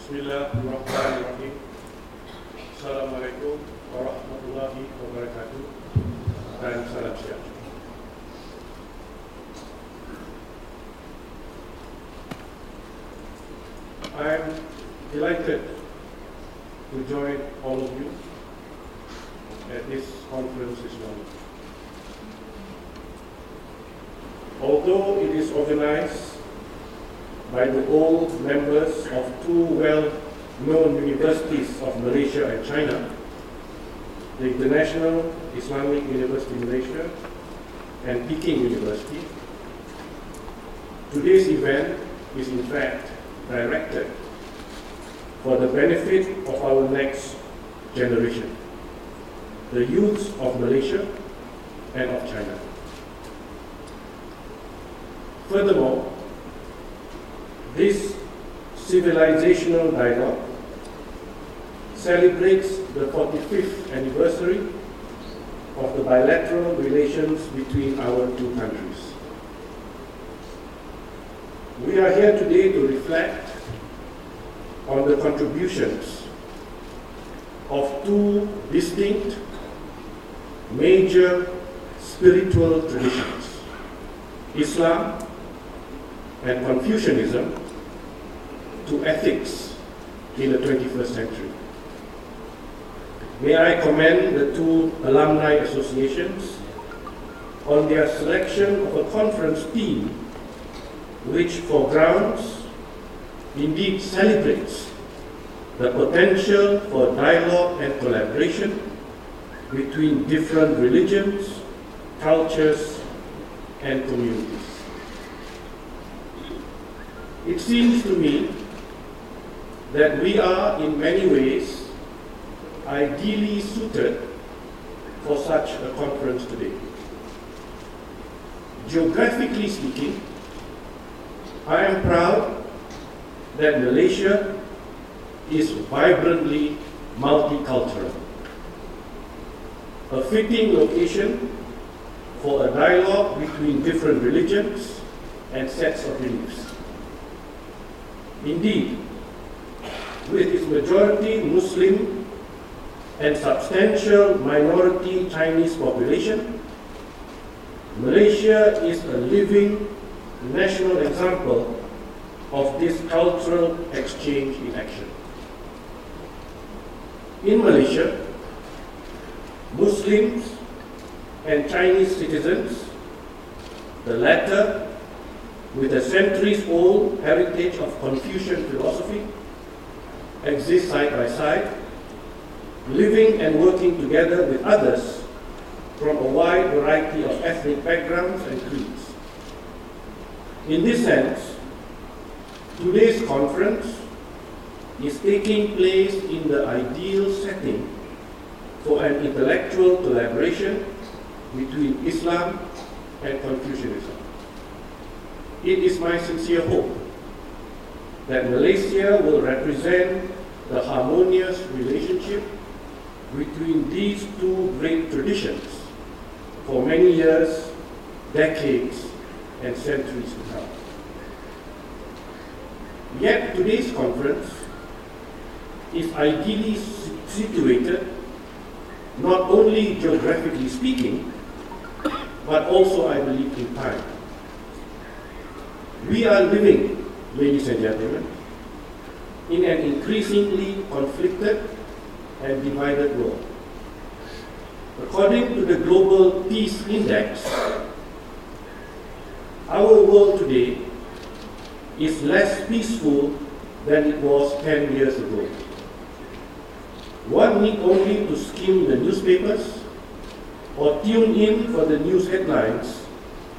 Bismillahirrahmanirrahim. Assalamualaikum warahmatullahi wabarakatuh dan salam sejahtera. I am delighted to join all of you at this conference this morning. Although it is organized by the old members of two well-known universities of Malaysia and China, the International Islamic University Malaysia and Peking University, today's event is in fact directed for the benefit of our next generation, the youth of Malaysia and of China. Furthermore, this civilizational dialogue celebrates the 45th anniversary of the bilateral relations between our two countries. We are here today to reflect on the contributions of two distinct major spiritual traditions, Islam and Confucianism, to ethics in the 21st century. May I commend the two alumni associations on their selection of a conference theme which foregrounds, indeed celebrates, the potential for dialogue and collaboration between different religions, cultures, and communities. It seems to me that we are in many ways ideally suited for such a conference today. Geographically speaking, I am proud that Malaysia is vibrantly multicultural, a fitting location for a dialogue between different religions and sets of beliefs. Indeed, with its majority Muslim and substantial minority Chinese population, Malaysia is a living national example of this cultural exchange in action. In Malaysia, Muslims and Chinese citizens, the latter with a centuries-old heritage of Confucian philosophy, exist side by side, living and working together with others from a wide variety of ethnic backgrounds and creeds. In this sense, today's conference is taking place in the ideal setting for an intellectual collaboration between Islam and Confucianism. It is my sincere hope that Malaysia will represent the harmonious relationship between these two great traditions for many years, decades, and centuries to come. Yet today's conference is ideally situated, not only geographically speaking, but also, I believe, in time. We are living, ladies and gentlemen, in an increasingly conflicted and divided world. According to the Global Peace Index, our world today is less peaceful than it was 10 years ago. One need only to skim the newspapers or tune in for the news headlines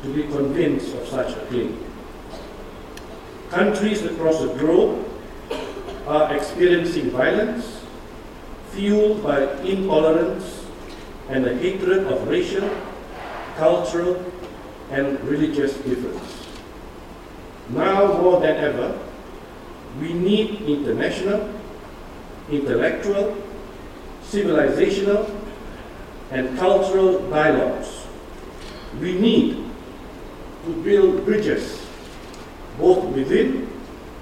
to be convinced of such a claim. Countries across the globe are experiencing violence fueled by intolerance and a hatred of racial, cultural, and religious difference. Now more than ever, we need international, intellectual, civilizational, and cultural dialogues. We need to build bridges both within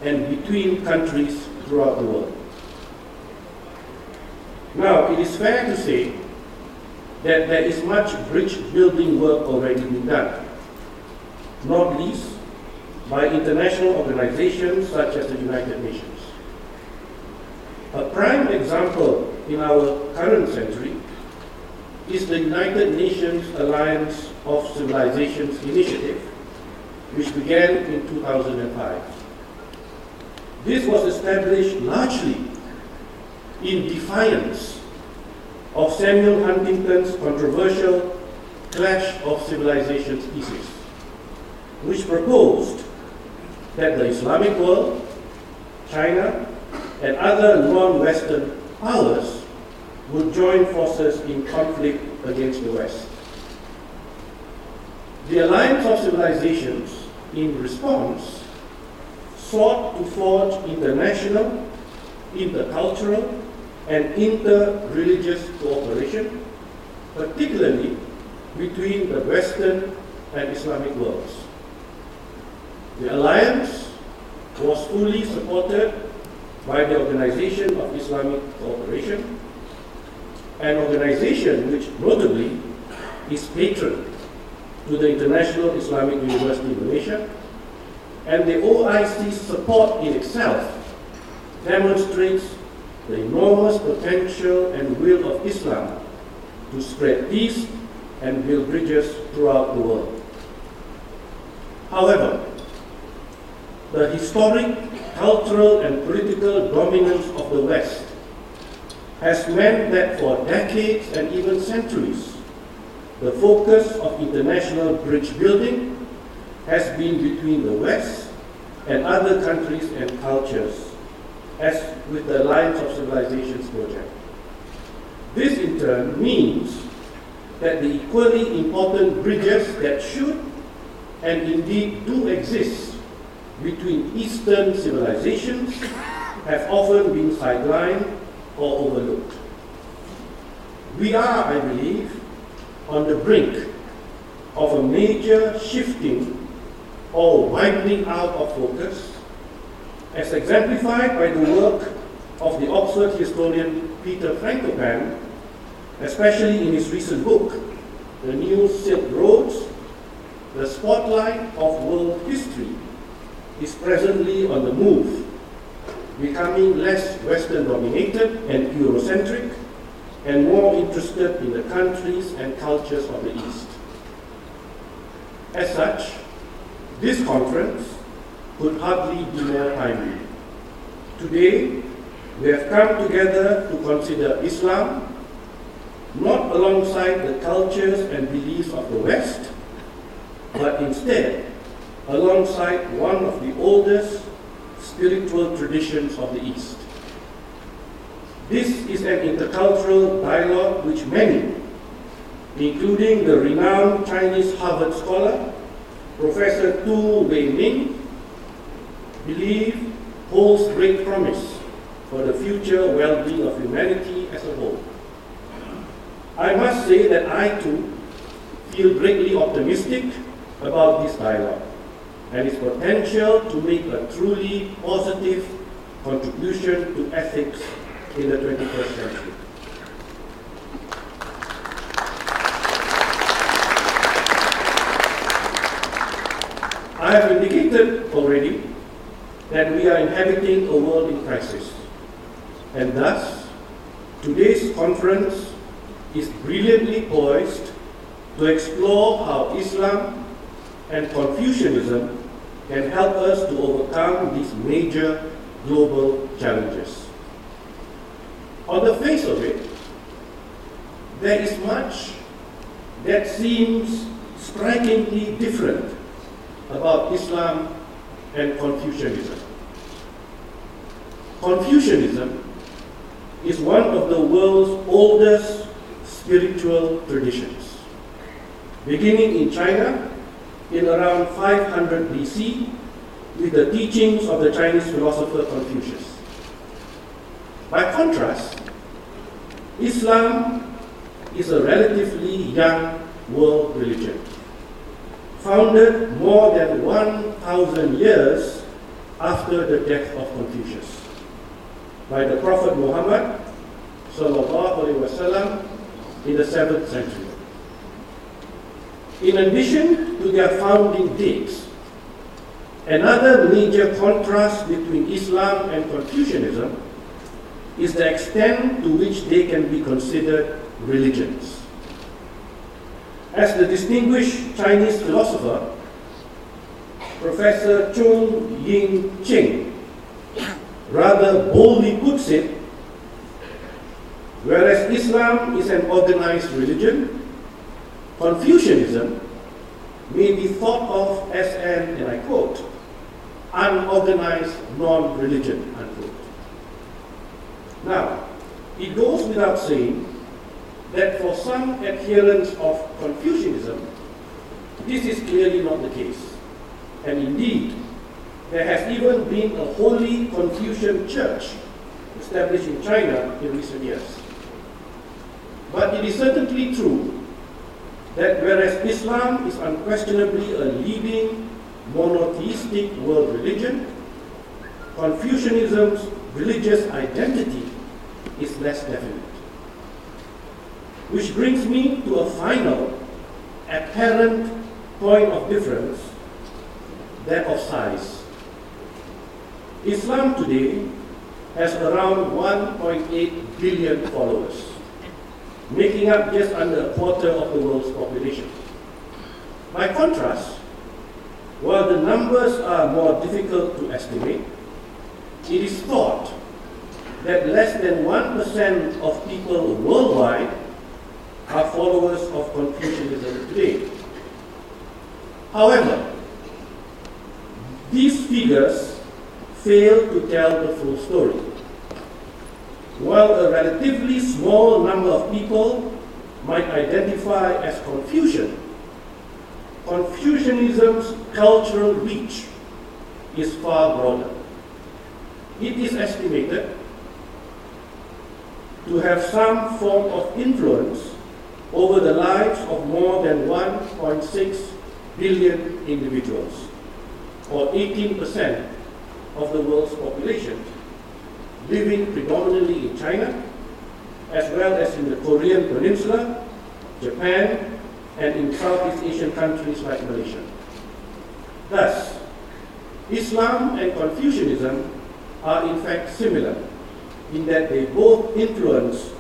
and between countries throughout the world. Now, it is fair to say that there is much bridge building work already being done, not least by international organizations such as the United Nations. A prime example in our current century is the United Nations Alliance of Civilizations Initiative, which began in 2005. This was established largely in defiance of Samuel Huntington's controversial Clash of Civilizations thesis, which proposed that the Islamic world, China, and other non-Western powers would join forces in conflict against the West. The Alliance of Civilizations, in response, sought to forge international, intercultural, and inter-religious cooperation, particularly between the Western and Islamic worlds. The alliance was fully supported by the Organization of Islamic Cooperation, an organization which notably is patron to the International Islamic University in Malaysia, and the OIC's support in itself demonstrates the enormous potential and will of Islam to spread peace and build bridges throughout the world. However, the historic, cultural, and political dominance of the West has meant that for decades and even centuries, the focus of international bridge building has been between the West and other countries and cultures, as with the Alliance of Civilizations project. This in turn means that the equally important bridges that should and indeed do exist between Eastern civilizations have often been sidelined or overlooked. We are, I believe, on the brink of a major shifting or widening out of focus, as exemplified by the work of the Oxford historian Peter Frankopan, especially in his recent book, The New Silk Roads. The spotlight of world history is presently on the move, becoming less Western-dominated and Eurocentric, and more interested in the countries and cultures of the East. As such, this conference could hardly be more timely. Today, we have come together to consider Islam not alongside the cultures and beliefs of the West, but instead alongside one of the oldest spiritual traditions of the East. This is an intercultural dialogue which many, including the renowned Chinese Harvard scholar, Professor Tu Weiming, believe holds great promise for the future well-being of humanity as a whole. I must say that I too feel greatly optimistic about this dialogue and its potential to make a truly positive contribution to ethics in the 21st century. I have indicated already that we are inhabiting a world in crisis, and thus today's conference is brilliantly poised to explore how Islam and Confucianism can help us to overcome these major global challenges. On the face of it, there is much that seems strikingly different about Islam and Confucianism. Confucianism is one of the world's oldest spiritual traditions, beginning in China in around 500 BC with the teachings of the Chinese philosopher Confucius. By contrast, Islam is a relatively young world religion, founded more than 1,000 years after the death of Confucius. by the Prophet Muhammad sallallahu alaihi wasallam in the 7th century. In addition to their founding dates, another major contrast between Islam and Confucianism is the extent to which they can be considered religions. As the distinguished Chinese philosopher, Professor Chung Ying Ching, rather boldly puts it, whereas Islam is an organized religion, Confucianism may be thought of as an, and I quote, unorganized non-religion, unquote. Now, it goes without saying that for some adherents of Confucianism, this is clearly not the case. And indeed, there has even been a holy Confucian church established in China in recent years. But it is certainly true that whereas Islam is unquestionably a leading monotheistic world religion, Confucianism's religious identity is less definite. Which brings me to a final, apparent point of difference, that of size. Islam today has around 1.8 billion followers, making up just under a quarter of the world's population. By contrast, while the numbers are more difficult to estimate, it is thought that less than 1% of people worldwide are followers of Confucianism today. However, these figures fail to tell the full story. While a relatively small number of people might identify as Confucian, Confucianism's cultural reach is far broader. It is estimated to have some form of influence over the lives of more than 1.6 billion individuals, or 18% of the world's population, living predominantly in China, as well as in the Korean Peninsula, Japan, and in Southeast Asian countries like Malaysia. Thus, Islam and Confucianism are in fact similar in that they both influence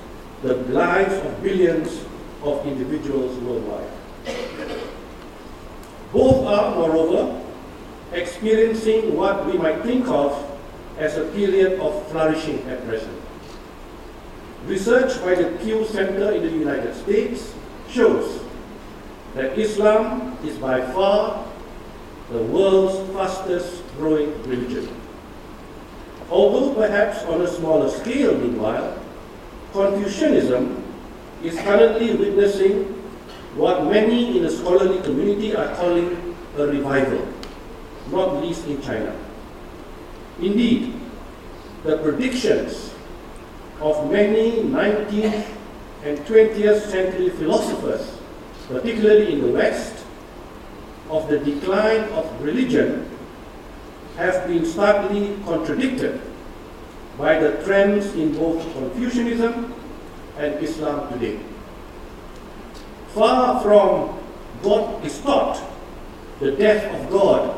the lives of billions of individuals worldwide. Both are, moreover, experiencing what we might think of as a period of flourishing at present. Research by the Pew Center in the United States shows that Islam is by far the world's fastest growing religion. Although perhaps on a smaller scale, meanwhile, Confucianism is currently witnessing what many in the scholarly community are calling a revival, not least in China. Indeed, the predictions of many 19th and 20th century philosophers, particularly in the West, of the decline of religion have been starkly contradicted by the trends in both Confucianism and Islam today. Far from God is taught, the death of God,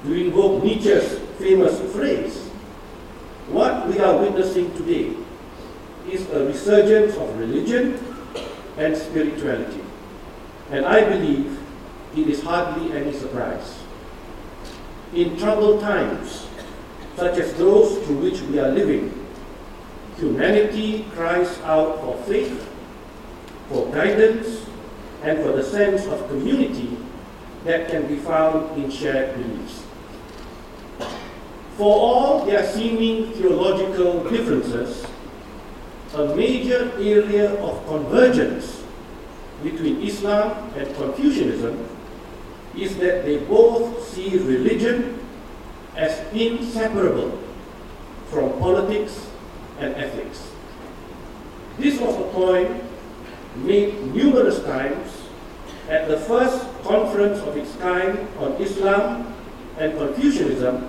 to invoke Nietzsche's famous phrase, what we are witnessing today is a resurgence of religion and spirituality. And I believe it is hardly any surprise. In troubled times, such as those through which we are living, humanity cries out for faith, for guidance, and for the sense of community that can be found in shared beliefs. For all their seeming theological differences, a major area of convergence between Islam and Confucianism is that they both see religion as inseparable from politics and ethics. This was a point made numerous times at the first conference of its kind on Islam and Confucianism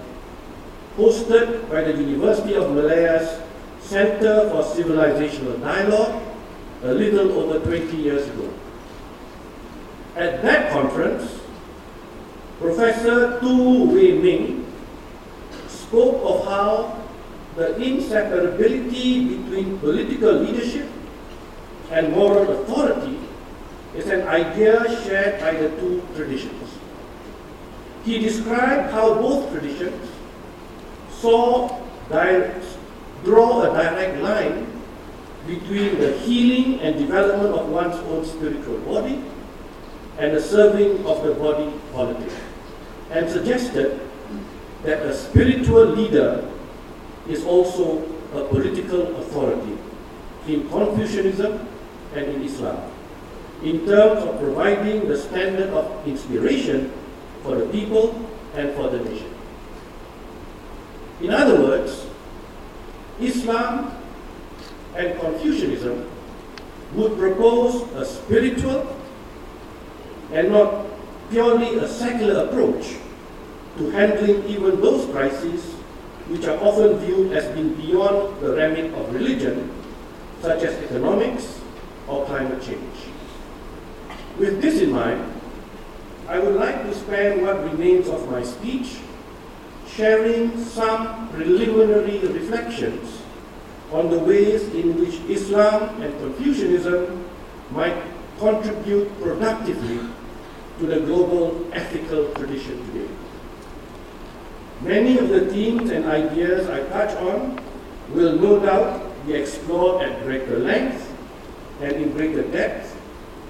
hosted by the University of Malaya's Center for Civilizational Dialogue a little over 20 years ago. At that conference, Professor Tu Wei Ming spoke of how the inseparability between political leadership and moral authority is an idea shared by the two traditions. He described how both traditions draw a direct line between the healing and development of one's own spiritual body and the serving of the body politic, and suggested that a spiritual leader is also a political authority in Confucianism and in Islam, in terms of providing the standard of inspiration for the people and for the nation. In other words, Islam and Confucianism would propose a spiritual and not purely a secular approach to handling even those crises which are often viewed as being beyond the remit of religion, such as economics or climate change. With this in mind, I would like to spend what remains of my speech sharing some preliminary reflections on the ways in which Islam and Confucianism might contribute productively to the global ethical tradition today. Many of the themes and ideas I touch on will no doubt be explored at greater length and in greater depth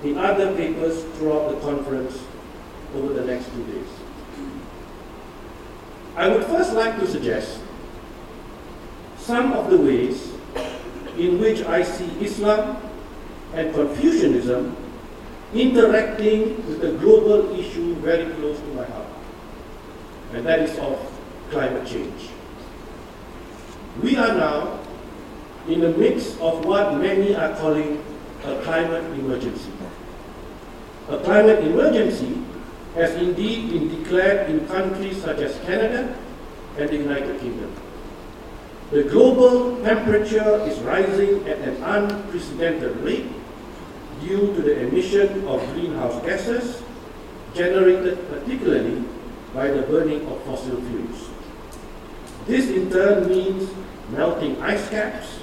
in other papers throughout the conference over the next 2 days. I would first like to suggest some of the ways in which I see Islam and Confucianism interacting with a global issue very close to my heart, and that is of climate change. We are now in the midst of what many are calling a climate emergency. A climate emergency has indeed been declared in countries such as Canada and the United Kingdom. The global temperature is rising at an unprecedented rate due to the emission of greenhouse gases generated particularly by the burning of fossil fuels. This in turn means melting ice caps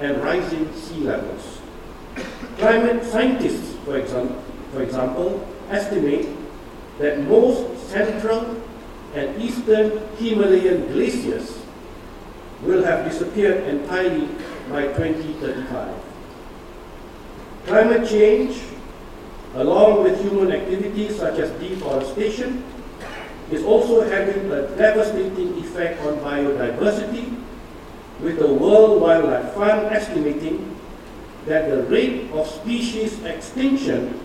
and rising sea levels. Climate scientists, for example, estimate that most central and eastern Himalayan glaciers will have disappeared entirely by 2035. Climate change, along with human activities such as deforestation, is also having a devastating effect on biodiversity, with the World Wildlife Fund estimating that the rate of species extinction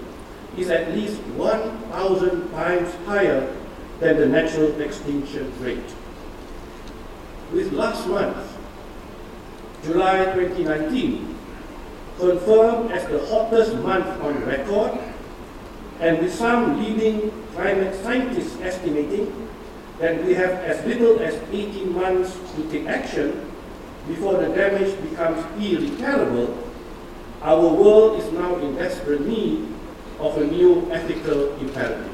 is at least 1,000 times higher than the natural extinction rate. With last month, July 2019, confirmed as the hottest month on record, and with some leading climate scientists estimating that we have as little as 18 months to take action before the damage becomes irreparable, our world is now in desperate need of a new ethical imperative.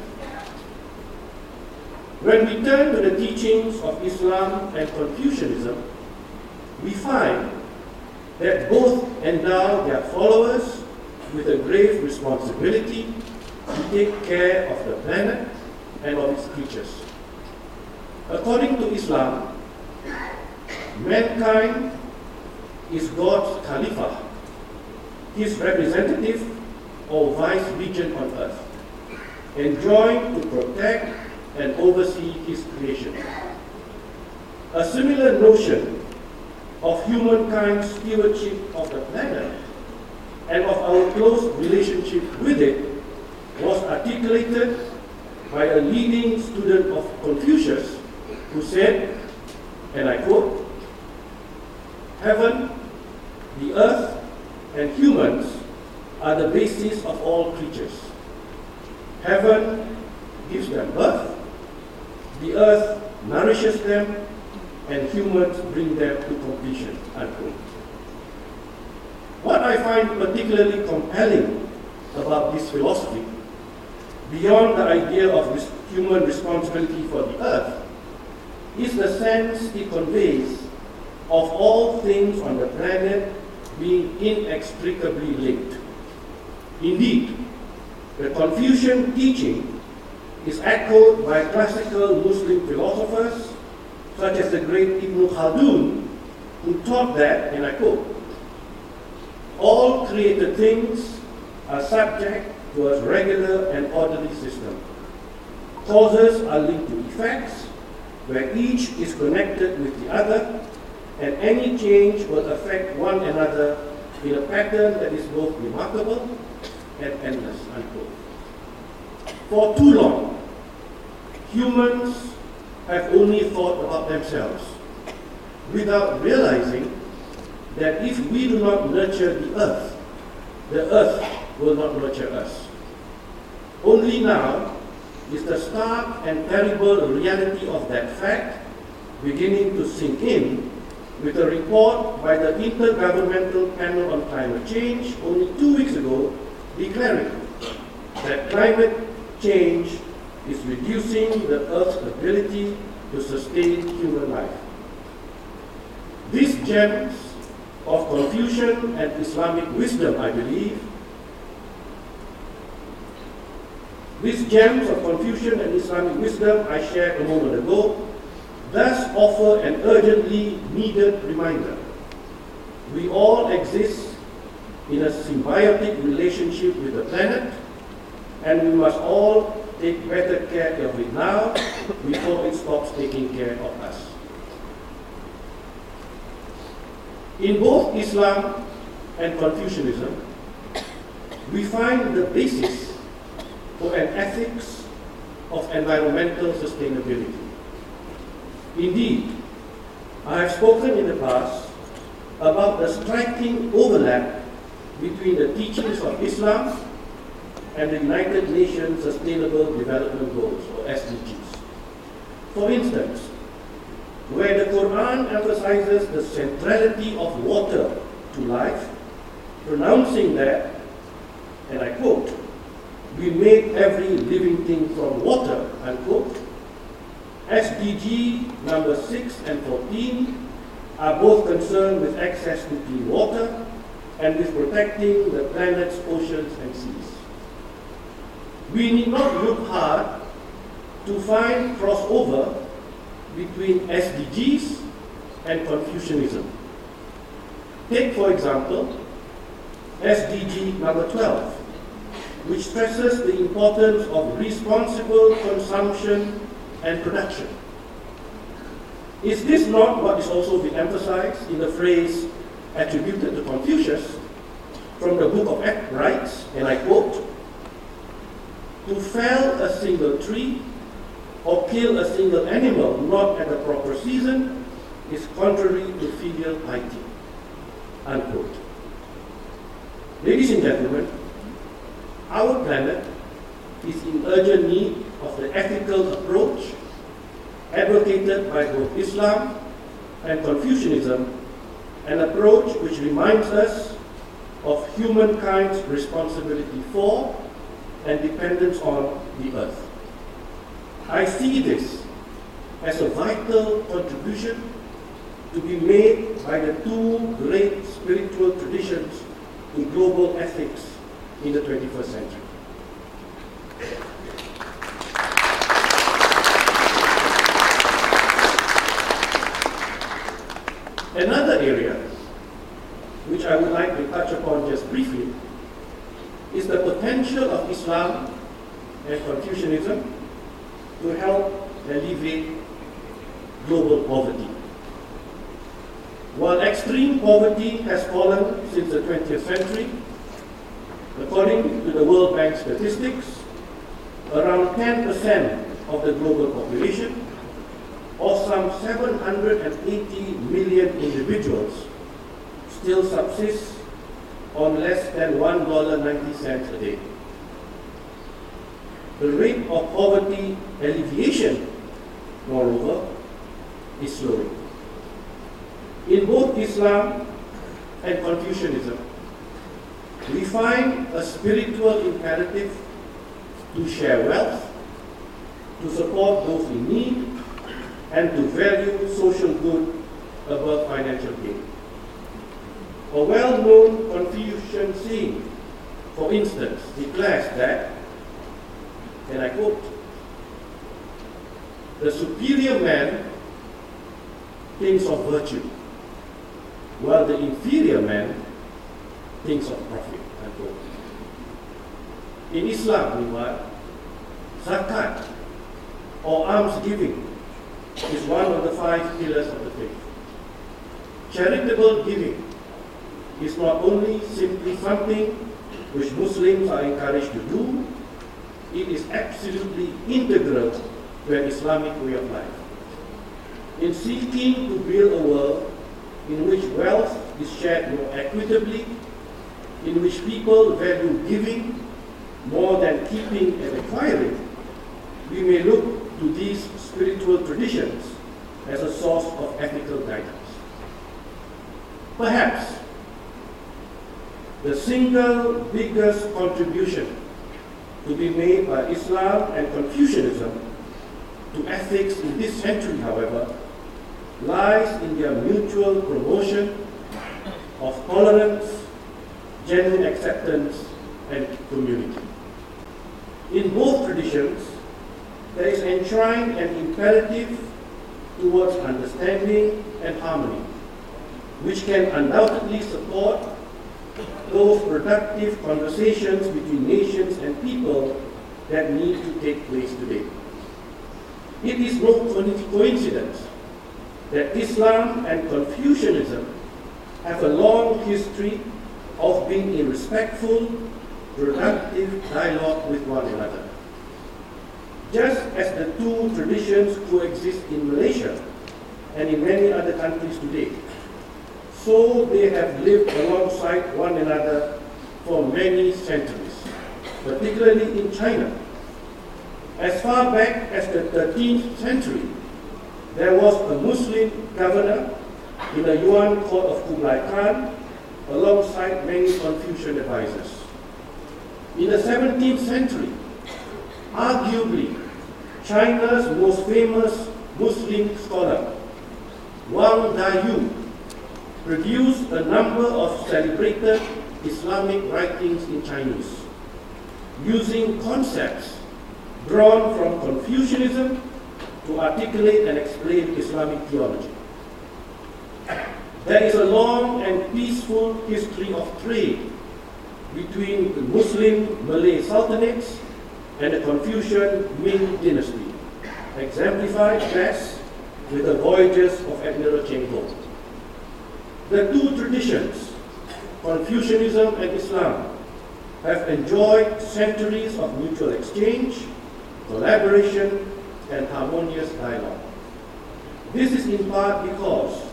When we turn to the teachings of Islam and Confucianism, we find that both endow their followers with a grave responsibility to take care of the planet and of its creatures. According to Islam, mankind is God's Khalifah, his representative or vice regent on earth, enjoined to protect and oversee his creation. A similar notion of humankind's stewardship of the planet and of our close relationship with it was articulated by a leading student of Confucius who said, and I quote, "Heaven, the earth, and humans are the basis of all creatures. Heaven gives them birth, the earth nourishes them, and humans bring them to completion, unquote. What I find particularly compelling about this philosophy, beyond the idea of human responsibility for the earth, is the sense it conveys of all things on the planet being inextricably linked. Indeed, the Confucian teaching is echoed by classical Muslim philosophers such as the great Ibn Khaldun, who taught that, and I quote, "All created things are subject to a regular and orderly system. Causes are linked to effects, where each is connected with the other, and any change will affect one another in a pattern that is both remarkable and endless," unquote. For too long, humans have only thought about themselves, without realizing that if we do not nurture the earth will not nurture us. Only now is the stark and terrible reality of that fact beginning to sink in with a report by the Intergovernmental Panel on Climate Change only 2 weeks ago declaring that climate change is reducing the Earth's ability to sustain human life. These gems of Confucian and Islamic wisdom, I believe, these gems of Confucian and Islamic wisdom I shared a moment ago thus offer an urgently needed reminder. We all exist in a symbiotic relationship with the planet, and we must all take better care of it now before it stops taking care of us. In both Islam and Confucianism, we find the basis for an ethics of environmental sustainability. Indeed, I have spoken in the past about the striking overlap between the teachings of Islam and the United Nations Sustainable Development Goals, or SDGs. For instance, where the Quran emphasizes the centrality of water to life, pronouncing that, and I quote, "We made every living thing from water," unquote, SDG number 6 and 14 are both concerned with access to clean water and with protecting the planet's oceans and seas. We need not look hard to find crossover between SDGs and Confucianism. Take, for example, SDG number 12, which stresses the importance of responsible consumption and production. Is this not what is also being emphasized in the phrase attributed to Confucius from the Book of Rights, and I quote, "To fell a single tree or kill a single animal not at the proper season is contrary to filial piety," unquote. Ladies and gentlemen, our planet is in urgent need of the ethical approach advocated by both Islam and Confucianism, an approach which reminds us of humankind's responsibility for and dependence on the earth. I see this as a vital contribution to be made by the two great spiritual traditions in global ethics in the 21st century. Another area which I would like to touch upon just briefly is the potential of Islam and Confucianism to help alleviate global poverty. While extreme poverty has fallen since the 20th century, according to the World Bank statistics, around 10% of the global population, or some 780 million individuals, still subsist on less than $1.90 a day. The rate of poverty alleviation, moreover, is slowing. In both Islam and Confucianism, we find a spiritual imperative to share wealth, to support those in need, and to value social good above financial gain. A well-known Confucian saying, for instance, declares that, and I quote, "The superior man thinks of virtue, while the inferior man thinks of profit." Unquote. In Islam, meanwhile, zakat or alms giving is one of the 5 pillars of the faith. Charitable giving is not only simply something which Muslims are encouraged to do, it is absolutely integral to an Islamic way of life. In seeking to build a world in which wealth is shared more equitably, in which people value giving more than keeping and acquiring, we may look to these spiritual traditions as a source of ethical guidance. Perhaps the single biggest contribution to be made by Islam and Confucianism to ethics in this century, however, lies in their mutual promotion of tolerance, genuine acceptance, and community. In both traditions, there is enshrined an imperative towards understanding and harmony, which can undoubtedly support those productive conversations between nations and people that need to take place today. It is no coincidence that Islam and Confucianism have a long history of being in respectful, productive dialogue with one another. Just as the two traditions coexist in Malaysia and in many other countries today, so they have lived alongside one another for many centuries, particularly in China. As far back as the 13th century, there was a Muslim governor in the Yuan court of Kublai Khan, alongside many Confucian advisors. In the 17th century, arguably China's most famous Muslim scholar, Wang Dayu, produced a number of celebrated Islamic writings in Chinese, using concepts drawn from Confucianism to articulate and explain Islamic theology. There is a long and peaceful history of trade between the Muslim Malay Sultanates and the Confucian Ming dynasty, exemplified best with the voyages of Admiral Cheng Ho. The two traditions, Confucianism and Islam, have enjoyed centuries of mutual exchange, collaboration, and harmonious dialogue. This is in part because,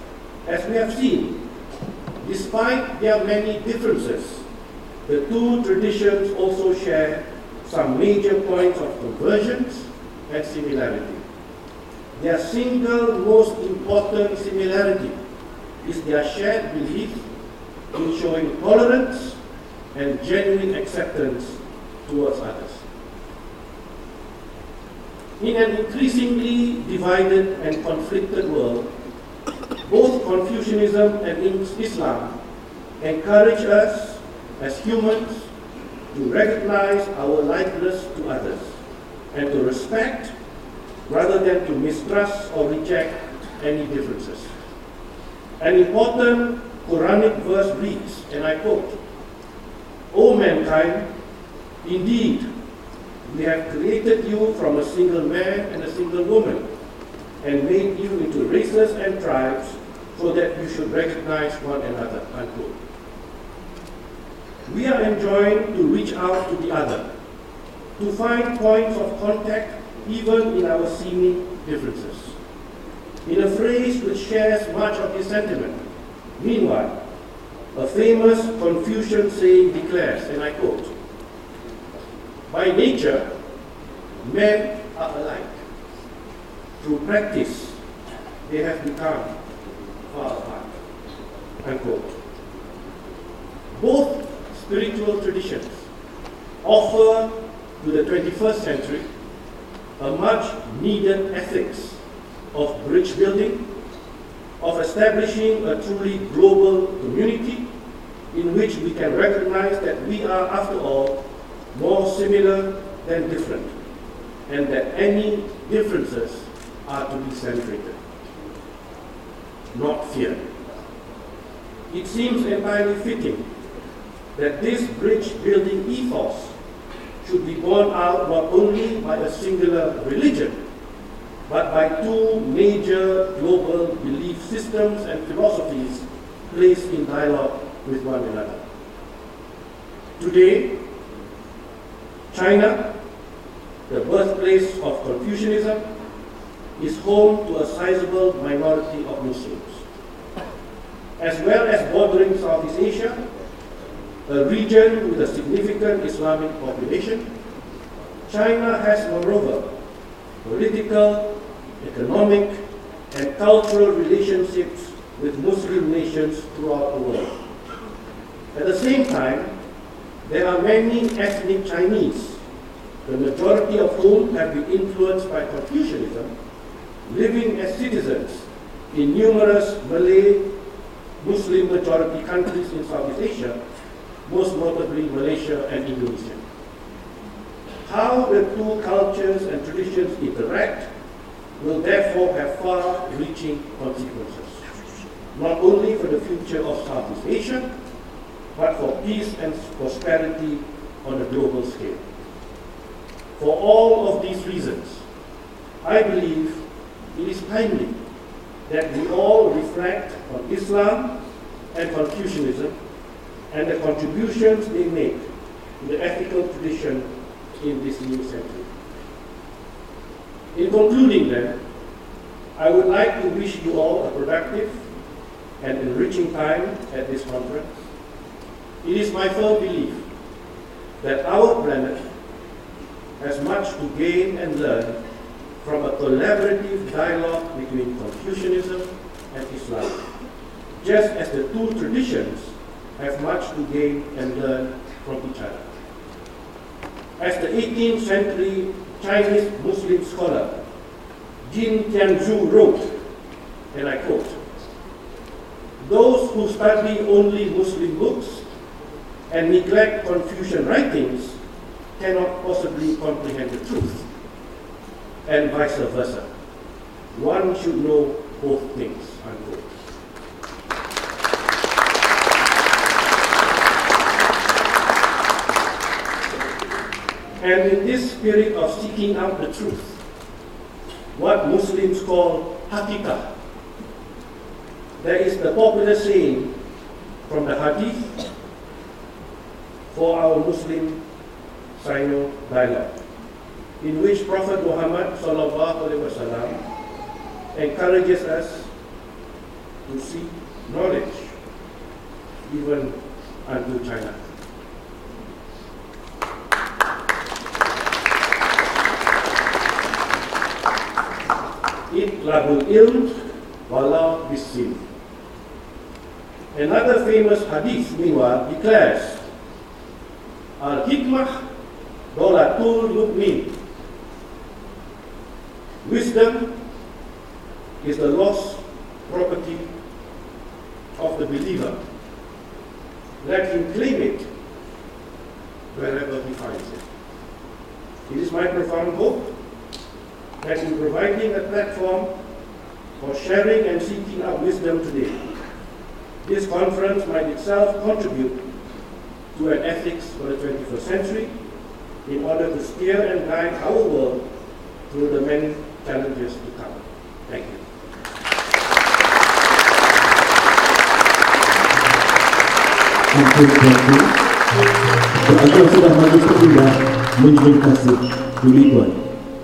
as we have seen, despite their many differences, the two traditions also share some major points of convergence and similarity. Their single most important similarity is their shared belief in showing tolerance and genuine acceptance towards others. In an increasingly divided and conflicted world, both Confucianism and Islam encourage us as humans to recognize our likeness to others and to respect rather than to mistrust or reject any differences. An important Quranic verse reads, and I quote, "O mankind, indeed, we have created you from a single man and a single woman, and made you into races and tribes so that you should recognize one another." Unquote. We are enjoined to reach out to the other, to find points of contact even in our seeming differences. In a phrase which shares much of this sentiment, meanwhile, a famous Confucian saying declares, and I quote, "By nature, men are alike. Through practice, they have become far apart." unquote. Both spiritual traditions offer to the 21st century a much needed ethics of bridge building, of establishing a truly global community in which we can recognize that we are, after all, more similar than different, and that any differences are to be celebrated, not feared. It seems entirely fitting that this bridge-building ethos should be borne out not only by a singular religion, but by two major global belief systems and philosophies placed in dialogue with one another. Today, China, the birthplace of Confucianism, is home to a sizable minority of Muslims. As well as bordering Southeast Asia, a region with a significant Islamic population, China has, moreover, political, economic, and cultural relationships with Muslim nations throughout the world. At the same time, there are many ethnic Chinese, the majority of whom have been influenced by Confucianism, living as citizens in numerous Malay Muslim majority countries in Southeast Asia, most notably Malaysia and Indonesia. How the two cultures and traditions interact will therefore have far-reaching consequences, not only for the future of Southeast Asia, but for peace and prosperity on a global scale. For all of these reasons, I believe it is timely that we all reflect on Islam and Confucianism and the contributions they make to the ethical tradition in this new century. In concluding then, I would like to wish you all a productive and enriching time at this conference. It is my firm belief that our planet has much to gain and learn from a collaborative dialogue between Confucianism and Islam, just as the two traditions have much to gain and learn from each other. As the 18th century Chinese Muslim scholar Jin Tianzhu wrote, and I quote, "Those who study only Muslim books and neglect Confucian writings cannot possibly comprehend the truth, and vice versa. One should know both things," unquote. And in this spirit of seeking out the truth, what Muslims call Titah, there is the popular saying from the Hadith for our Muslim Sino dialogue, in which Prophet Muhammad SAW encourages us to seek knowledge even unto China. Itlabul ilm wala bisin. Another famous hadith, meanwhile, declares, Al-hikmah dolatul mu'min. Wisdom is the lost property of the believer. Let him claim it wherever he finds it. It is my profound hope that in providing a platform for sharing and seeking out wisdom today, this conference might itself contribute to an ethics for the 21st century in order to steer and guide our world through the many challenges to come. Thank you. Beragam sudah maju terlibat menjadi kasih Buletin.